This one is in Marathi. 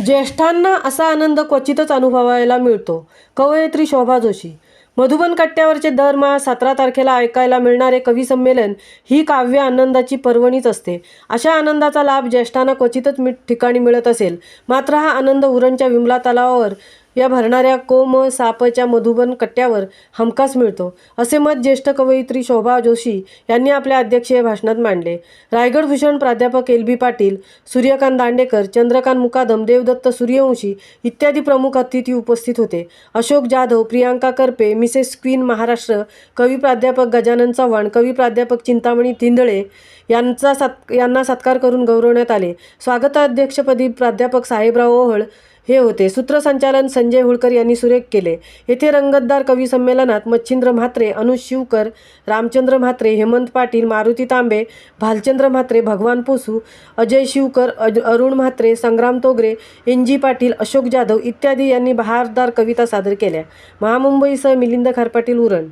ज्येष्ठांना असा आनंद क्वचितच अनुभवायला मिळतो. कवयित्री शोभा जोशी. मधुबन कट्ट्यावरचे दरमहा 17 तारखेला ऐकायला मिळणारे कवी संमेलन ही काव्य आनंदाची पर्वणीच असते. अशा आनंदाचा लाभ ज्येष्ठांना क्वचितच ठिकाणी मिळत असेल, मात्र हा आनंद उरणच्या विमला तलावावर या भरणाऱ्या सापच्या मधुबन कट्ट्यावर हमखास मिळतो, असे मत ज्येष्ठ कवयित्री शोभा जोशी यांनी आपल्या अध्यक्षीय भाषणात मांडले. रायगडभूषण प्राध्यापक एल. बी. पाटील, सूर्यकांत दांडेकर, चंद्रकांत मुकादम, देवदत्त सूर्यवंशी इत्यादी प्रमुख अतिथी उपस्थित होते. अशोक जाधव, प्रियांका करपे, मिसेस क्वीन महाराष्ट्र, कवी प्राध्यापक गजानन चव्हाण, कवी प्राध्यापक चिंतामणी तिंदळे यांना सत्कार करून गौरवण्यात आले. स्वागताध्यक्षपदी प्राध्यापक साहेबराव ओहळ हे होते. सूत्रसंचालन संजय हुळकर यांनी सुरेख केले. येथे रंगतदार कवी संमेलनात मच्छिंद्र म्हात्रे, अनुज शिवकर, रामचंद्र म्हात्रे, हेमंत पाटील, मारुती तांबे, भालचंद्र म्हात्रे, भगवान पोसू, अजय शिवकर, अरुण म्हात्रे, संग्राम तोगरे, एन. जी. पाटील, अशोक जाधव इत्यादी यांनी बहारदार कविता सादर केल्या. महामुंबईसह मिलिंद खारपाटील, उरण.